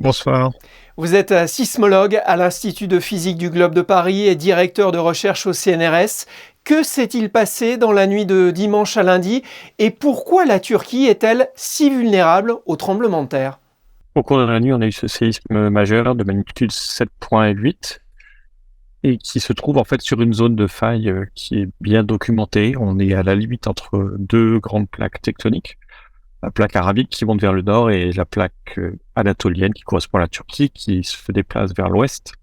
Bonsoir. Vous êtes sismologue à l'Institut de physique du Globe de Paris et directeur de recherche au CNRS. Que s'est-il passé dans la nuit de dimanche à lundi et pourquoi la Turquie est-elle si vulnérable aux tremblements de terre? Au cours de la nuit, on a eu ce séisme majeur de magnitude 7,8 et qui se trouve en fait sur une zone de faille qui est bien documentée. On est à la limite entre deux grandes plaques tectoniques, la plaque arabique qui monte vers le nord et la plaque anatolienne qui correspond à la Turquie qui se déplace vers l'ouest.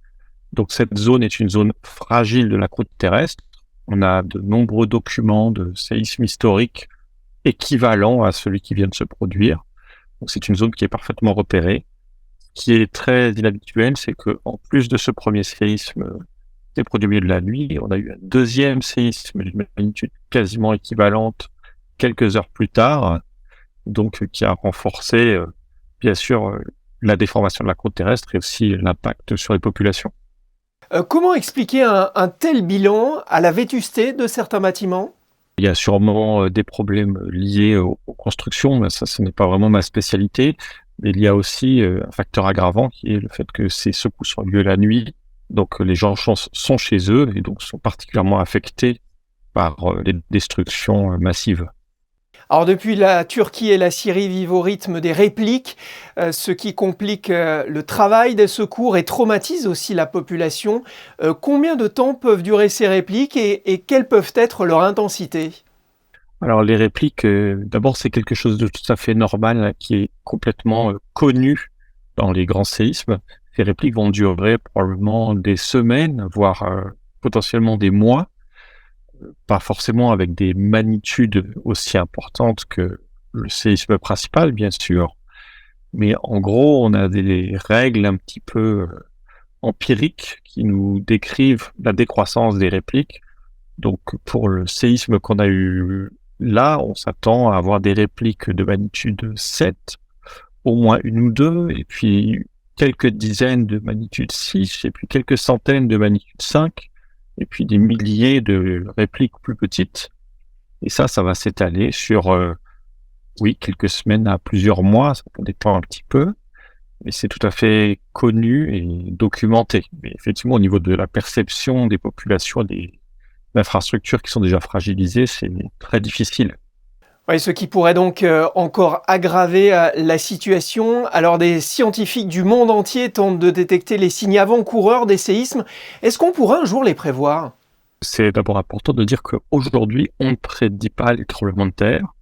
Donc cette zone est une zone fragile de la croûte terrestre. On a de nombreux documents de séismes historiques équivalents à celui qui vient de se produire. Donc c'est une zone qui est parfaitement repérée. Ce qui est très inhabituel, c'est que en plus de ce premier séisme qui est produit au milieu de la nuit, on a eu un deuxième séisme d'une magnitude quasiment équivalente quelques heures plus tard, donc qui a renforcé bien sûr la déformation de la croûte terrestre et aussi l'impact sur les populations. Comment expliquer un tel bilan à la vétusté de certains bâtiments? Il y a sûrement des problèmes liés aux constructions, mais ça, ce n'est pas vraiment ma spécialité. Mais il y a aussi un facteur aggravant qui est le fait que ces secousses ont lieu la nuit. Donc les gens sont chez eux et donc sont particulièrement affectés par les destructions massives. Alors depuis, la Turquie et la Syrie vivent au rythme des répliques, ce qui complique le travail des secours et traumatise aussi la population. Combien de temps peuvent durer ces répliques et quelles peuvent être leur intensité? Alors les répliques, d'abord c'est quelque chose de tout à fait normal hein, qui est complètement connu dans les grands séismes. Ces répliques vont durer probablement des semaines, voire potentiellement des mois. Pas forcément avec des magnitudes aussi importantes que le séisme principal, bien sûr. Mais en gros, on a des règles un petit peu empiriques qui nous décrivent la décroissance des répliques. Donc, pour le séisme qu'on a eu là, on s'attend à avoir des répliques de magnitude 7, au moins une ou deux, et puis quelques dizaines de magnitude 6, et puis quelques centaines de magnitude 5, et puis des milliers de répliques plus petites. Et ça va s'étaler sur, oui, quelques semaines à plusieurs mois, ça peut dépendre un petit peu, mais c'est tout à fait connu et documenté. Mais effectivement, au niveau de la perception des populations, des infrastructures qui sont déjà fragilisées, c'est très difficile. Oui, ce qui pourrait donc encore aggraver la situation. Alors des scientifiques du monde entier tentent de détecter les signes avant-coureurs des séismes. Est-ce qu'on pourra un jour les prévoir? C'est d'abord important de dire qu'aujourd'hui, on ne prédit pas les tremblements de terre.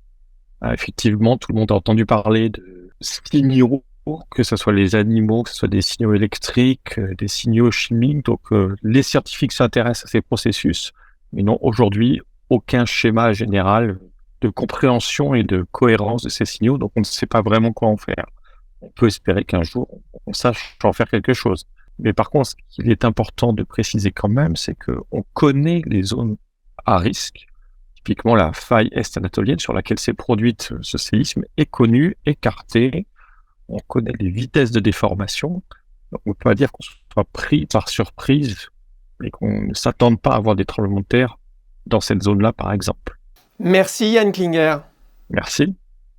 Effectivement, tout le monde a entendu parler de signaux, que ce soit les animaux, que ce soit des signaux électriques, des signaux chimiques. Donc, les scientifiques s'intéressent à ces processus, mais non, aujourd'hui, aucun schéma général de compréhension et de cohérence de ces signaux. Donc, on ne sait pas vraiment quoi en faire. On peut espérer qu'un jour, on sache en faire quelque chose. Mais par contre, ce qu'il est important de préciser quand même, c'est qu'on connaît les zones à risque. Typiquement, la faille est-anatolienne sur laquelle s'est produite ce séisme est connue, écartée. On connaît les vitesses de déformation. Donc, on ne peut pas dire qu'on soit pris par surprise et qu'on ne s'attende pas à avoir des tremblements de terre dans cette zone-là, par exemple. Merci Yann Klinger. Merci.